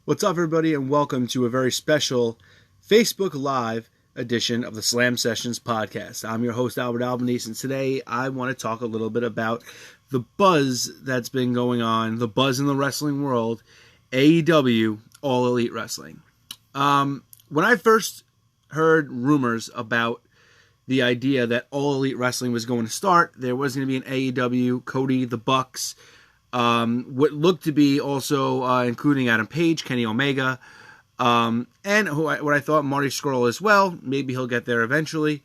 What's up, everybody, and welcome to a very special Facebook Live edition of the Slam Sessions podcast. I'm your host, Albert Albanese, and today I want to talk a little bit about the buzz that's been going on, the buzz in the wrestling world, AEW, All Elite Wrestling. When I first heard rumors about the idea that All Elite Wrestling was going to start, there was going to be an AEW, Cody, the Bucks, what looked to be also including Adam Page, Kenny Omega, and what I thought Marty Scurll as well. Maybe he'll get there eventually.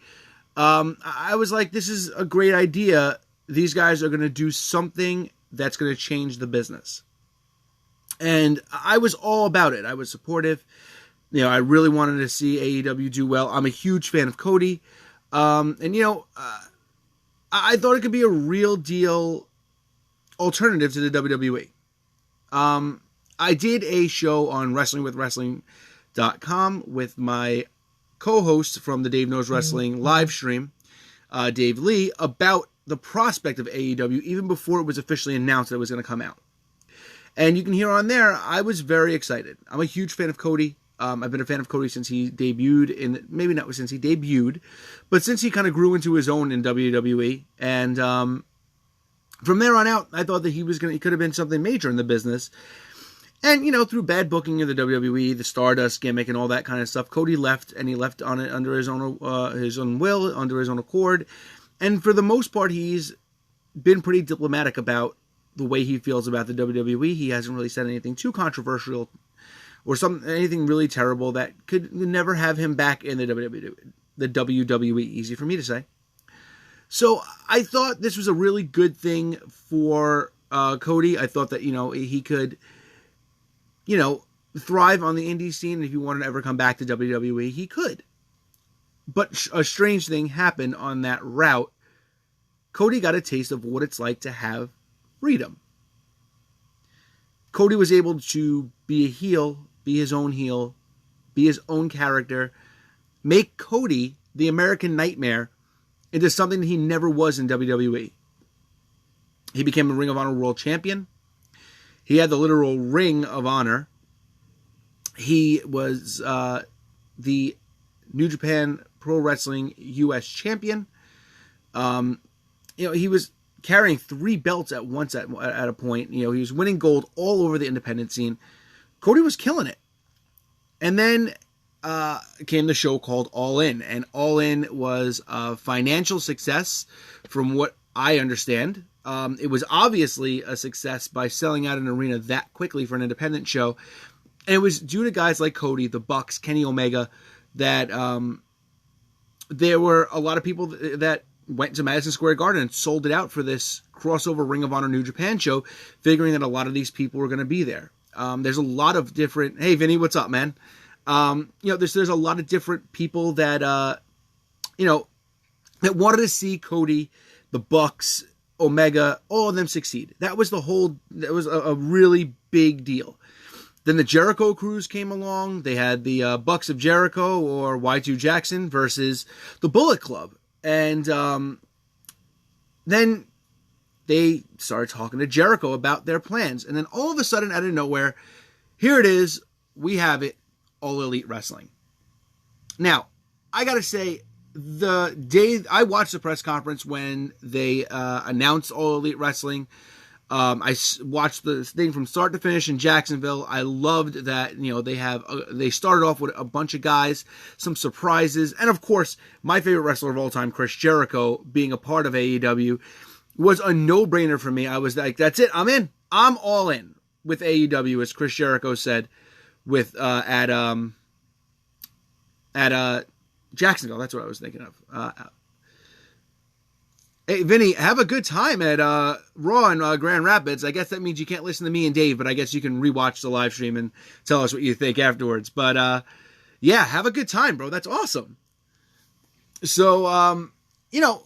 I was like, this is a great idea. These guys are going to do something that's going to change the business. And I was all about it. I was supportive. You know, I really wanted to see AEW do well. I'm a huge fan of Cody. I thought it could be a real deal alternative to the WWE. I did a show on WrestlingWithWrestling.com with my co-host from the Dave Knows Wrestling live stream, Dave Lee, about the prospect of AEW even before it was officially announced that it was going to come out. And you can hear on there, I was very excited. I'm a huge fan of Cody. I've been a fan of Cody since he debuted, maybe not since he debuted, but since he kind of grew into his own in WWE. And from there on out, I thought that he could have been something major in the business. And, you know, through bad booking of the WWE, the Stardust gimmick and all that kind of stuff, Cody left, and he left on it under his own will, under his own accord. And for the most part, he's been pretty diplomatic about the way he feels about the WWE. He hasn't really said anything too controversial or anything really terrible that could never have him back in the WWE. Easy for me to say. So I thought this was a really good thing for Cody. I thought that, you know, he could, you know, thrive on the indie scene. And if he wanted to ever come back to WWE, he could. But a strange thing happened on that route. Cody got a taste of what it's like to have freedom. Cody was able to be a heel, be his own heel, be his own character, make Cody the American Nightmare into something that he never was in WWE. He became a Ring of Honor World Champion. He had the literal Ring of Honor. He was the New Japan Pro Wrestling US Champion. You know, he was carrying 3 belts at once at a point. You know, he was winning gold all over the independent scene. Cody was killing it. And then came the show called All In. And All In was a financial success from what I understand. It was obviously a success by selling out an arena that quickly for an independent show. And it was due to guys like Cody, the Bucks, Kenny Omega, that there were a lot of people that went to Madison Square Garden and sold it out for this crossover Ring of Honor New Japan show, figuring that a lot of these people were going to be there. There's a lot of different... Hey, Vinny, what's up, man? You know, there's a lot of different people that, you know, that wanted to see Cody, the Bucks, Omega, all of them succeed. That was a really big deal. Then the Jericho Cruise came along. They had the Bucks of Jericho or Y2 Jackson versus the Bullet Club. And then they started talking to Jericho about their plans. And then all of a sudden, out of nowhere, here it is. We have it. All Elite Wrestling. Now, I gotta say, the day I watched the press conference when they announced All Elite Wrestling, I watched the thing from start to finish in Jacksonville. I loved that, you know, they started off with a bunch of guys, some surprises, and of course, my favorite wrestler of all time, Chris Jericho, being a part of AEW, was a no-brainer for me. I was like, that's it, I'm in. I'm all in with AEW, as Chris Jericho said. At Jacksonville. That's what I was thinking of. Hey, Vinny, have a good time at Raw in Grand Rapids. I guess that means you can't listen to me and Dave, but I guess you can rewatch the live stream and tell us what you think afterwards. But yeah, have a good time, bro. That's awesome. So, you know,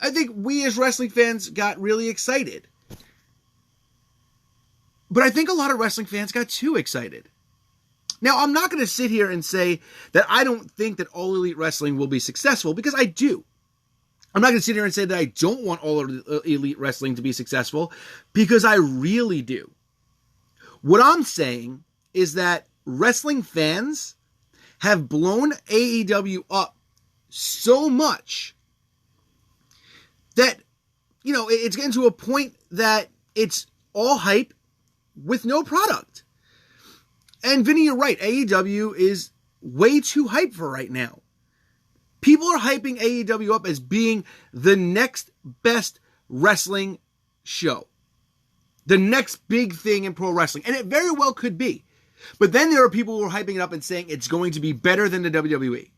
I think we as wrestling fans got really excited. But I think a lot of wrestling fans got too excited. Now, I'm not going to sit here and say that I don't think that All Elite Wrestling will be successful, because I do. I'm not going to sit here and say that I don't want All Elite Wrestling to be successful, because I really do. What I'm saying is that wrestling fans have blown AEW up so much that, it's getting to a point that it's all hype with no product. And Vinny, you're right. AEW is way too hype for right now. People are hyping AEW up as being the next best wrestling show. The next big thing in pro wrestling. And it very well could be. But then there are people who are hyping it up and saying it's going to be better than the WWE.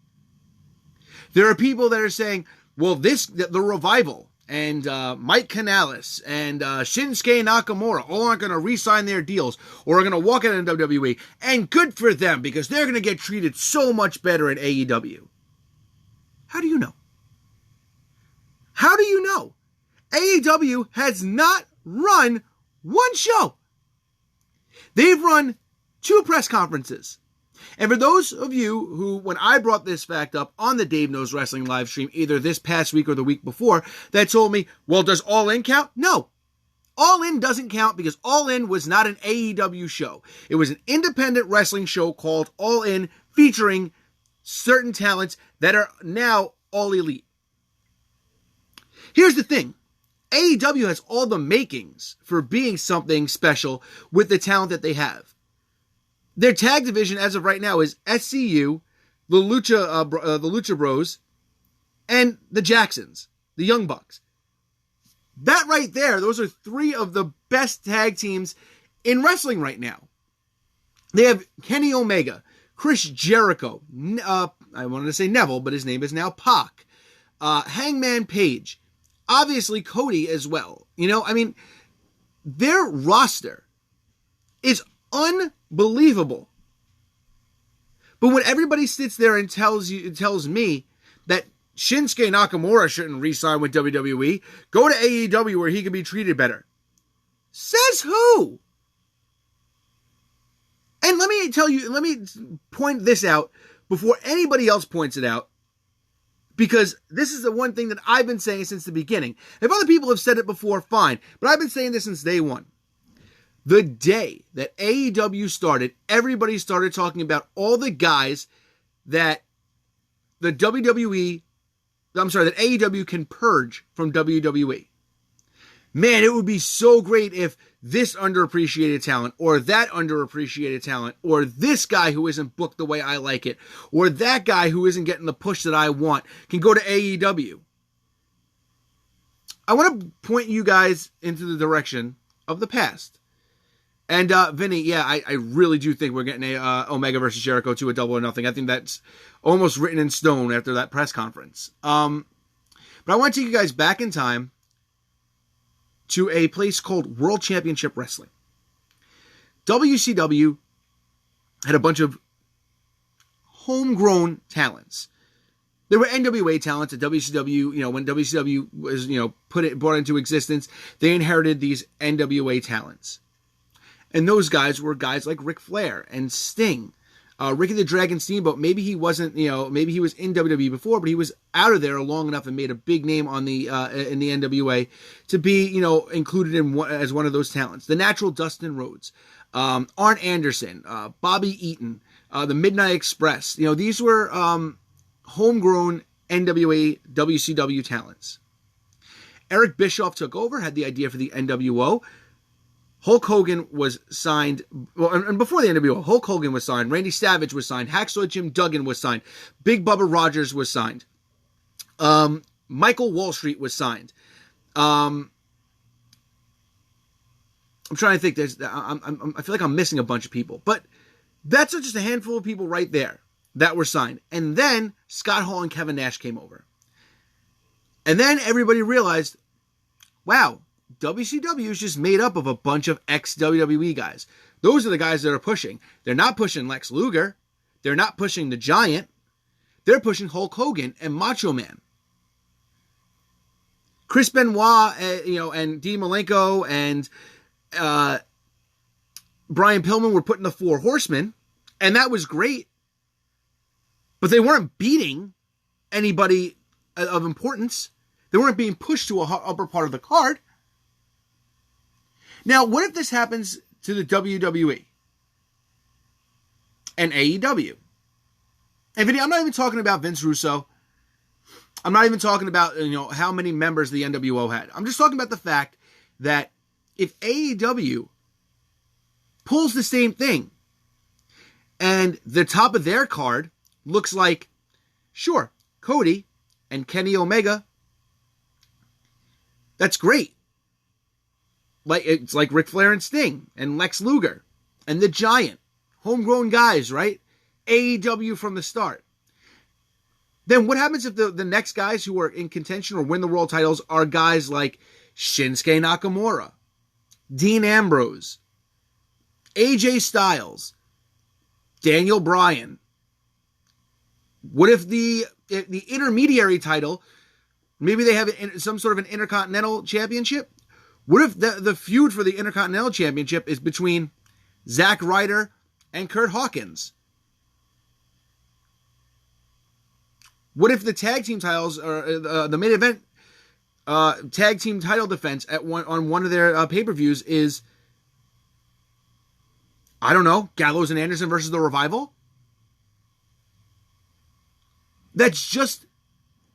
There are people that are saying, well, the Revival and Mike Kanellis and Shinsuke Nakamura all aren't going to re-sign their deals or are going to walk out in WWE. And good for them because they're going to get treated so much better in AEW. How do you know? How do you know? AEW has not run one show. They've run 2 press conferences. And for those of you who, when I brought this fact up on the Dave Knows Wrestling live stream, either this past week or the week before, that told me, well, does All In count? No. All In doesn't count because All In was not an AEW show. It was an independent wrestling show called All In, featuring certain talents that are now All Elite. Here's the thing. AEW has all the makings for being something special with the talent that they have. Their tag division as of right now is SCU, the Lucha Bros, and the Jacksons, the Young Bucks. That right there, those are 3 of the best tag teams in wrestling right now. They have Kenny Omega, Chris Jericho, I wanted to say Neville, but his name is now Pac, Hangman Page, obviously Cody as well. Their roster is unbelievable. But when everybody sits there and tells me that Shinsuke Nakamura shouldn't re-sign with WWE, go to AEW where he can be treated better. Says who? And let me point this out before anybody else points it out, because this is the one thing that I've been saying since the beginning. If other people have said it before, fine, but I've been saying this since day one. The day that AEW started, everybody started talking about all the guys that that AEW can purge from WWE. Man, it would be so great if this underappreciated talent, or that underappreciated talent, or this guy who isn't booked the way I like it, or that guy who isn't getting the push that I want, can go to AEW. I want to point you guys into the direction of the past. And Vinny, yeah, I really do think we're getting a Omega versus Jericho to a Double or Nothing. I think that's almost written in stone after that press conference. But I want to take you guys back in time to a place called World Championship Wrestling. WCW had a bunch of homegrown talents. There were NWA talents at WCW. When WCW was, brought into existence, they inherited these NWA talents. And those guys were guys like Ric Flair and Sting. Ricky the Dragon Steamboat, maybe he wasn't, maybe he was in WWE before, but he was out of there long enough and made a big name on the in the NWA to be, included in as one of those talents. The Natural Dustin Rhodes, Arn Anderson, Bobby Eaton, the Midnight Express. These were homegrown NWA, WCW talents. Eric Bischoff took over, had the idea for the NWO. Hulk Hogan was signed, and before the NWO, Hulk Hogan was signed, Randy Savage was signed, Hacksaw Jim Duggan was signed, Big Bubba Rogers was signed, Michael Wall Street was signed. I'm trying to think. I feel like I'm missing a bunch of people, but that's just a handful of people right there that were signed. And then Scott Hall and Kevin Nash came over. And then everybody realized, wow, WCW is just made up of a bunch of ex-WWE guys. Those are the guys that are pushing. They're not pushing Lex Luger. They're not pushing the Giant. They're pushing Hulk Hogan and Macho Man. Chris Benoit, and Dean Malenko and Brian Pillman were putting the Four Horsemen, and that was great. But they weren't beating anybody of importance. They weren't being pushed to a upper part of the card. Now, what if this happens to the WWE? and AEW. And Vinny, I'm not even talking about Vince Russo. I'm not even talking about, how many members the NWO had. I'm just talking about the fact that if AEW pulls the same thing and the top of their card looks like, sure, Cody and Kenny Omega, that's great. It's like Ric Flair and Sting and Lex Luger and The Giant. Homegrown guys, right? AEW from the start. Then what happens if the next guys who are in contention or win the world titles are guys like Shinsuke Nakamura, Dean Ambrose, AJ Styles, Daniel Bryan? What if the intermediary title, maybe they have some sort of an Intercontinental Championship? What if the feud for the Intercontinental Championship is between Zack Ryder and Kurt Hawkins? What if the tag team titles, or the main event tag team title defense on one of their pay-per-views is, I don't know, Gallows and Anderson versus The Revival? That's just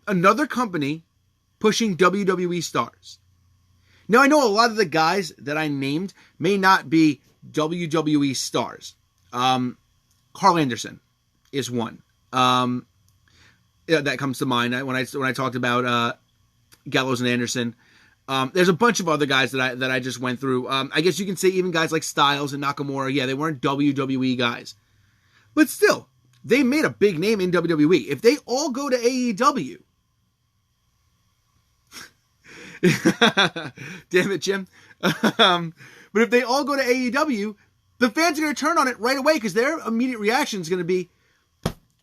another company pushing WWE stars. Now, I know a lot of the guys that I named may not be WWE stars. Carl Anderson is one. That comes to mind when I talked about Gallows and Anderson. There's a bunch of other guys that I just went through. I guess you can say even guys like Styles and Nakamura. Yeah, they weren't WWE guys, but still, they made a big name in WWE. If they all go to AEW, damn it, Jim. But if they all go to AEW, the fans are going to turn on it right away because their immediate reaction is going to be,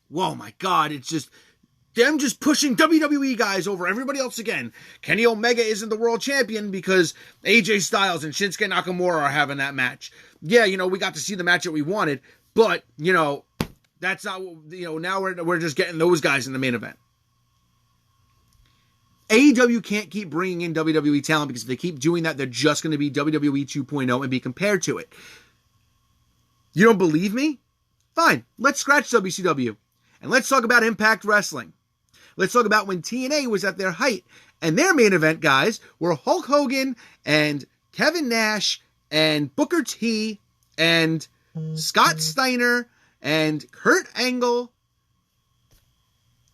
"Whoa, my God! It's just." Them just pushing WWE guys over everybody else again. Kenny Omega isn't the world champion because AJ Styles and Shinsuke Nakamura are having that match. Yeah, we got to see the match that we wanted, but, that's not, now we're just getting those guys in the main event. AEW can't keep bringing in WWE talent because if they keep doing that, they're just going to be WWE 2.0 and be compared to it. You don't believe me? Fine, let's scratch WCW and let's talk about Impact Wrestling. Let's talk about when TNA was at their height, and their main event guys were Hulk Hogan and Kevin Nash and Booker T and Scott Steiner and Kurt Angle.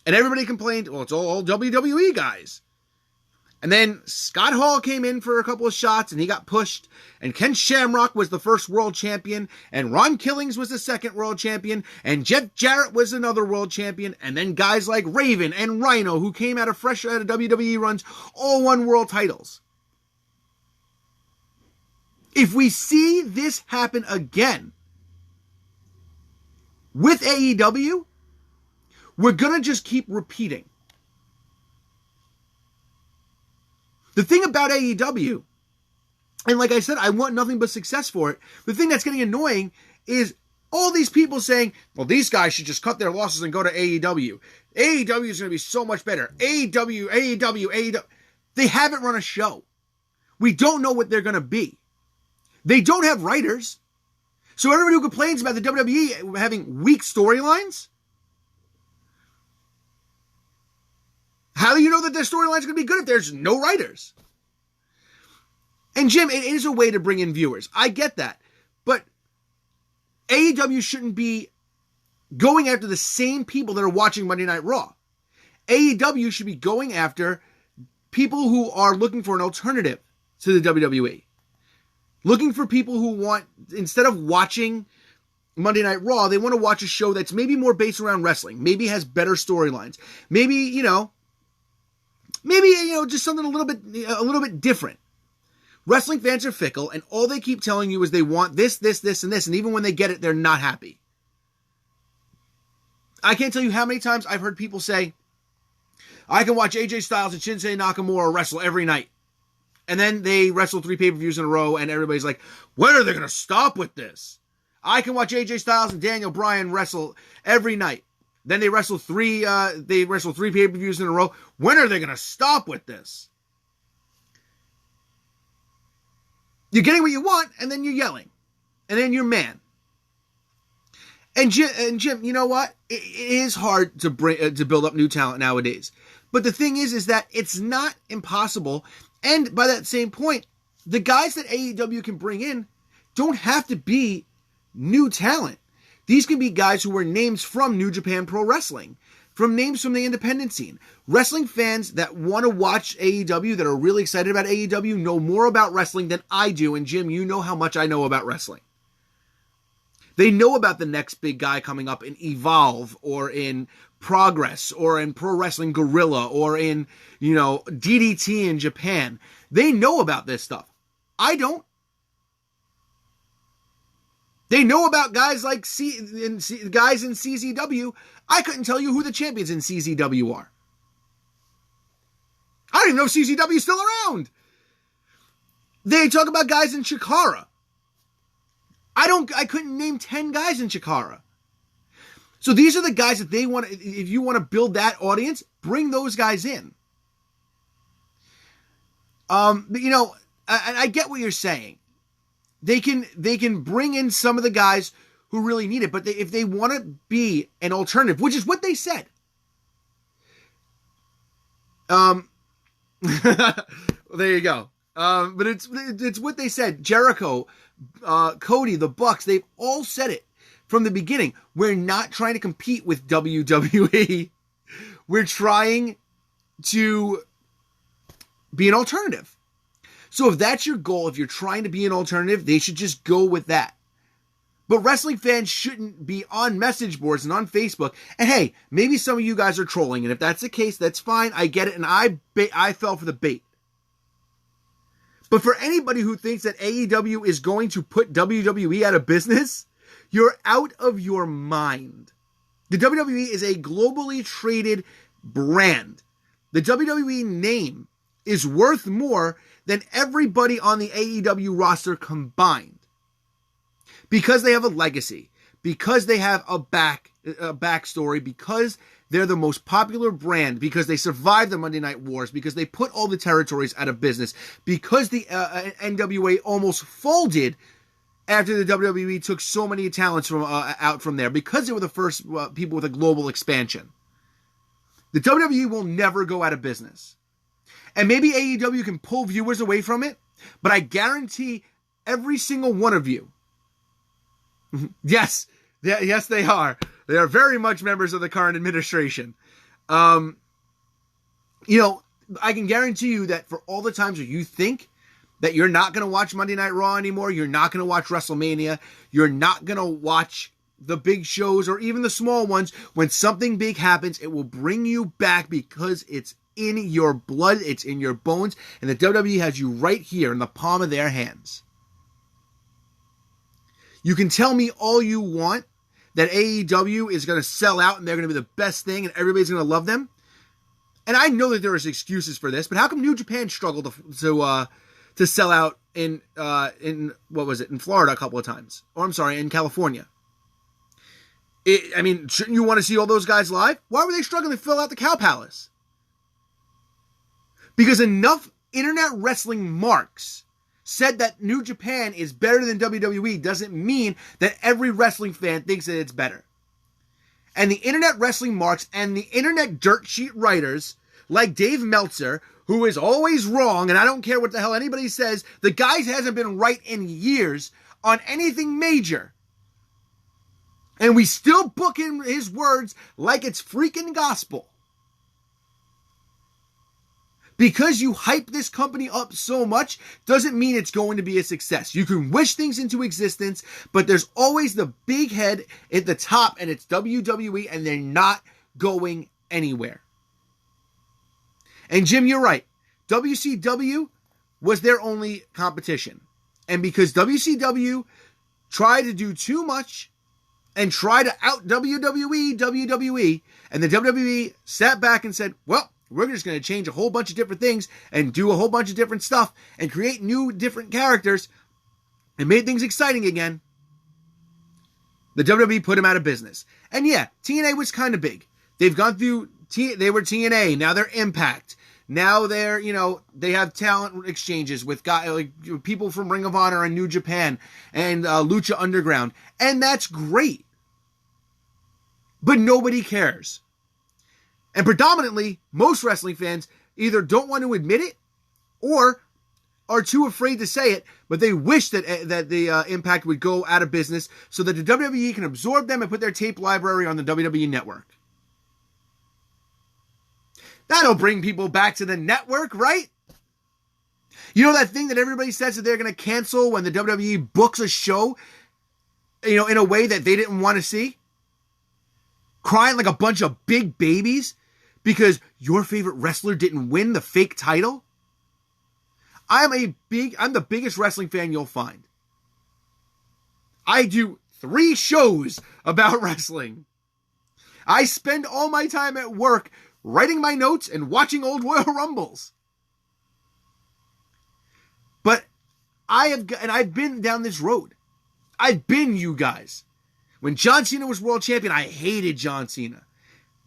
And everybody complained, well, it's all WWE guys. And then Scott Hall came in for a couple of shots and he got pushed. And Ken Shamrock was the first world champion. And Ron Killings was the second world champion. And Jeff Jarrett was another world champion. And then guys like Raven and Rhino, who came fresh out of WWE runs, all won world titles. If we see this happen again with AEW, we're going to just keep repeating. The thing about AEW, and like I said, I want nothing but success for it. The thing that's getting annoying is all these people saying, well, these guys should just cut their losses and go to AEW. AEW is going to be so much better. AEW. They haven't run a show. We don't know what they're going to be. They don't have writers. So everybody who complains about the WWE having weak storylines, how do you know that their storyline is going to be good if there's no writers? And Jim, it is a way to bring in viewers. I get that. But AEW shouldn't be going after the same people that are watching Monday Night Raw. AEW should be going after people who are looking for an alternative to the WWE. Looking for people who want, instead of watching Monday Night Raw, they want to watch a show that's maybe more based around wrestling. Maybe has better storylines. Maybe, just something a little bit different. Wrestling fans are fickle, and all they keep telling you is they want this, this, this, and this, and even when they get it, they're not happy. I can't tell you how many times I've heard people say, I can watch AJ Styles and Shinsuke Nakamura wrestle every night. And then they wrestle 3 pay-per-views in a row, and everybody's like, when are they going to stop with this? I can watch AJ Styles and Daniel Bryan wrestle every night. Then they wrestle 3 pay-per-views in a row. When are they going to stop with this? You're getting what you want, and then you're yelling. And then you're mad. And Jim, you know what? It is hard to build up new talent nowadays. But the thing is that it's not impossible. And by that same point, the guys that AEW can bring in don't have to be new talent. These can be guys who were names from New Japan Pro Wrestling, from names from the independent scene. Wrestling fans that want to watch AEW, that are really excited about AEW, know more about wrestling than I do. And Jim, you know how much I know about wrestling. They know about the next big guy coming up in Evolve, or in Progress, or in Pro Wrestling Guerrilla, or in, DDT in Japan. They know about this stuff. I don't. They know about guys like guys in CZW. I couldn't tell you who the champions in CZW are. I don't even know if CZW is still around. They talk about guys in Chikara. I couldn't name 10 guys in Chikara. So these are the guys that they want. If you want to build that audience, bring those guys in. But I get what you're saying. They can bring in some of the guys who really need it, but if they want to be an alternative, which is what they said. There you go. But it's what they said. Jericho, Cody, the Bucks, they've all said it from the beginning. We're not trying to compete with WWE. We're trying to be an alternative. So if that's your goal, if you're trying to be an alternative, they should just go with that. But wrestling fans shouldn't be on message boards and on Facebook. And hey, maybe some of you guys are trolling, and if that's the case, that's fine. I get it, and I fell for the bait. But for anybody who thinks that AEW is going to put WWE out of business, you're out of your mind. The WWE is a globally traded brand. The WWE name is worth more than everybody on the AEW roster combined. Because they have a legacy, because they have a backstory, because they're the most popular brand, because they survived the Monday Night Wars, because they put all the territories out of business, because the NWA almost folded after the WWE took so many talents out from there, because they were the first people with a global expansion. The WWE will never go out of business. And maybe AEW can pull viewers away from it, but I guarantee every single one of you, yes, they are. They are very much members of the current administration. I can guarantee you that for all the times where you think that you're not going to watch Monday Night Raw anymore, you're not going to watch WrestleMania, you're not going to watch the big shows or even the small ones, when something big happens, it will bring you back because it's in your blood, it's in your bones, and the WWE has you right here in the palm of their hands. You can tell me all you want that AEW is going to sell out and they're going to be the best thing and everybody's going to love them. And I know that there is excuses for this, but how come New Japan struggled to sell out in what was it, in Florida a couple of times? Or I'm sorry, in California. Shouldn't you want to see all those guys live? Why were they struggling to fill out the Cow Palace? Because enough internet wrestling marks said that New Japan is better than WWE doesn't mean that every wrestling fan thinks that it's better. And the internet wrestling marks and the internet dirt sheet writers like Dave Meltzer, who is always wrong, and I don't care what the hell anybody says, the guy hasn't been right in years on anything major. And we still book him his words like it's freaking gospel. Because you hype this company up so much doesn't mean it's going to be a success. You can wish things into existence, but there's always the big head at the top, and it's WWE, and they're not going anywhere. And Jim, you're right. WCW was their only competition. And because WCW tried to do too much and try to out WWE, and the WWE sat back and said, well, we're just going to change a whole bunch of different things and do a whole bunch of different stuff and create new different characters and made things exciting again. The WWE put him out of business. And yeah, TNA was kind of big. They've gone through, they were TNA, now they're Impact. Now they're, they have talent exchanges with people from Ring of Honor and New Japan and Lucha Underground. And that's great. but nobody cares. And predominantly, most wrestling fans either don't want to admit it or are too afraid to say it, but they wish that the Impact would go out of business so that the WWE can absorb them and put their tape library on the WWE network. That'll bring people back to the network, right? You know that thing that everybody says that they're going to cancel when the WWE books a show, in a way that they didn't want to see? Crying like a bunch of big babies because your favorite wrestler didn't win the fake title? I'm the biggest wrestling fan you'll find. I do 3 shows about wrestling. I spend all my time at work writing my notes and watching old Royal Rumbles. But I've been down this road. I've been you guys. When John Cena was world champion, I hated John Cena.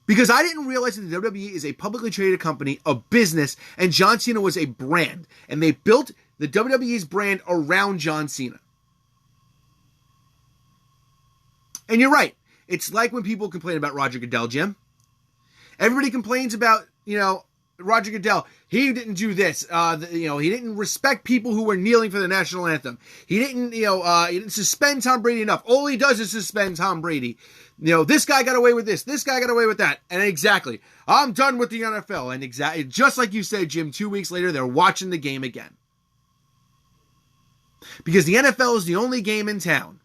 Because I didn't realize that the WWE is a publicly traded company, a business, and John Cena was a brand. And they built the WWE's brand around John Cena. And you're right. It's like when people complain about Roger Goodell, Jim. Everybody complains about, Roger Goodell. He didn't do this. He didn't respect people who were kneeling for the national anthem. He didn't, he didn't suspend Tom Brady enough. All he does is suspend Tom Brady. This guy got away with this. This guy got away with that. And exactly, I'm done with the NFL. And exactly, just like you said, Jim, 2 weeks later, they're watching the game again. Because the NFL is the only game in town.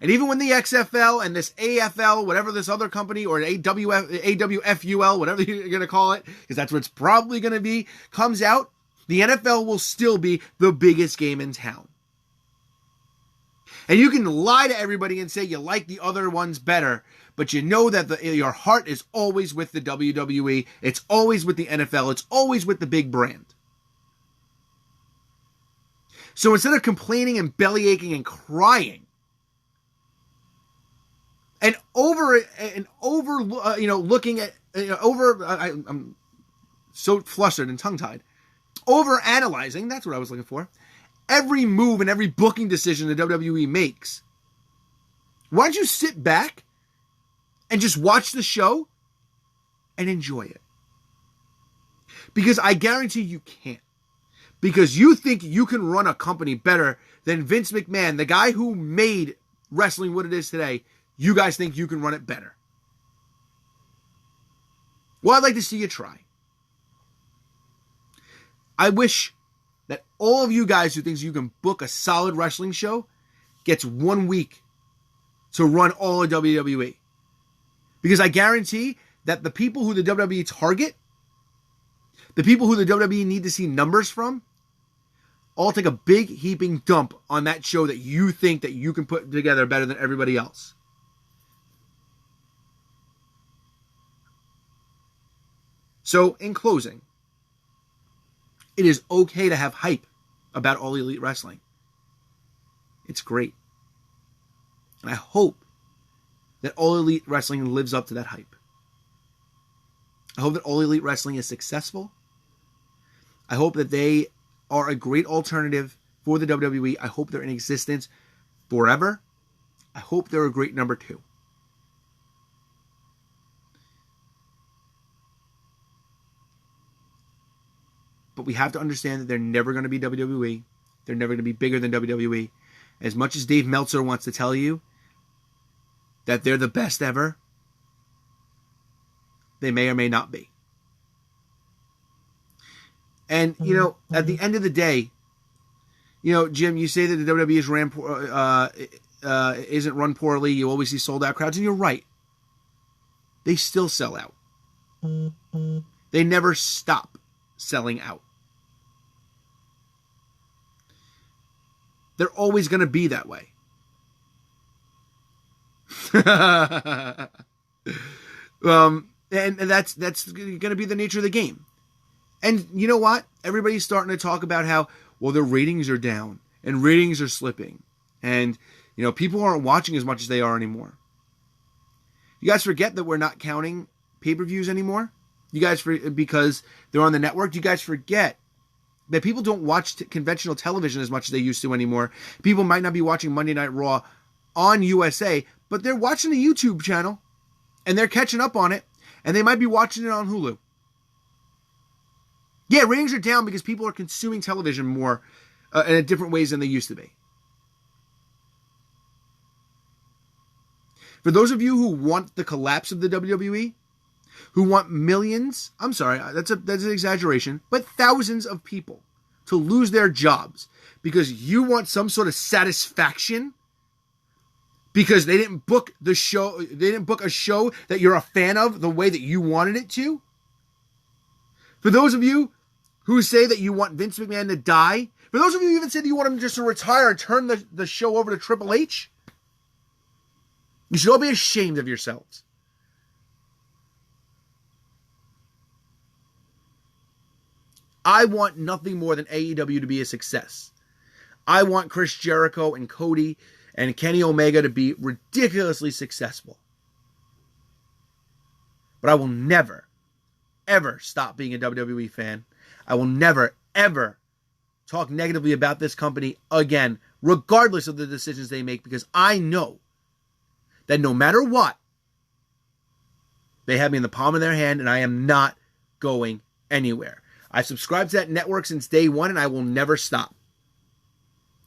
And even when the XFL and this AFL, whatever this other company, or AWFUL, whatever you're going to call it, because that's what it's probably going to be, comes out, the NFL will still be the biggest game in town. And you can lie to everybody and say you like the other ones better, but you know that your heart is always with the WWE. It's always with the NFL. It's always with the big brand. So instead of complaining and bellyaching and crying, I'm so flustered and tongue-tied. Over-analyzing, that's what I was looking for. Every move and every booking decision the WWE makes. Why don't you sit back and just watch the show and enjoy it? Because I guarantee you can't. Because you think you can run a company better than Vince McMahon, the guy who made wrestling what it is today. You guys think you can run it better. Well, I'd like to see you try. I wish that all of you guys who thinks you can book a solid wrestling show gets 1 week to run all of WWE. Because I guarantee that the people who the WWE target, the people who the WWE need to see numbers from, all take a big heaping dump on that show that you think that you can put together better than everybody else. So, in closing, it is okay to have hype about All Elite Wrestling. It's great. And I hope that All Elite Wrestling lives up to that hype. I hope that All Elite Wrestling is successful. I hope that they are a great alternative for the WWE. I hope they're in existence forever. I hope they're a great number 2. But we have to understand that they're never going to be WWE. They're never going to be bigger than WWE. As much as Dave Meltzer wants to tell you that they're the best ever, they may or may not be. And, at the end of the day, Jim, you say that the WWE isn't run poorly. You always see sold out crowds, and you're right. They still sell out. They never stop selling out. They're always going to be that way. And that's going to be the nature of the game. And you know what? Everybody's starting to talk about how, well, their ratings are down and ratings are slipping. And, people aren't watching as much as they are anymore. You guys forget that we're not counting pay-per-views anymore? Because they're on the network, you guys forget that people don't watch conventional television as much as they used to anymore. People might not be watching Monday Night Raw on USA, but they're watching the YouTube channel. And they're catching up on it, and they might be watching it on Hulu. Yeah, ratings are down because people are consuming television more in different ways than they used to be. For those of you who want the collapse of the WWE, who want millions, I'm sorry, that's an exaggeration, but thousands of people to lose their jobs because you want some sort of satisfaction because they didn't book the show, they didn't book a show that you're a fan of the way that you wanted it to. For those of you who say that you want Vince McMahon to die, for those of you who even say that you want him just to retire and turn the show over to Triple H, you should all be ashamed of yourselves. I want nothing more than AEW to be a success. I want Chris Jericho and Cody and Kenny Omega to be ridiculously successful. But I will never, ever stop being a WWE fan. I will never, ever talk negatively about this company again, regardless of the decisions they make, because I know that no matter what, they have me in the palm of their hand and I am not going anywhere. I've subscribed to that network since day one and I will never stop.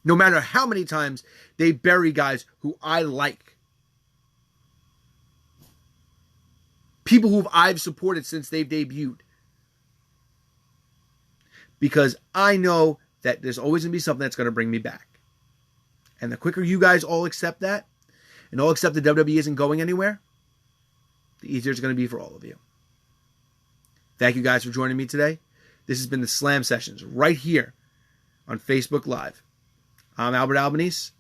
No matter how many times they bury guys who I like. People who I've supported since they've debuted. Because I know that there's always going to be something that's going to bring me back. And the quicker you guys all accept that, and all accept that WWE isn't going anywhere, the easier it's going to be for all of you. Thank you guys for joining me today. This has been the Slam Sessions right here on Facebook Live. I'm Albert Albanese.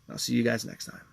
I'll see you guys next time.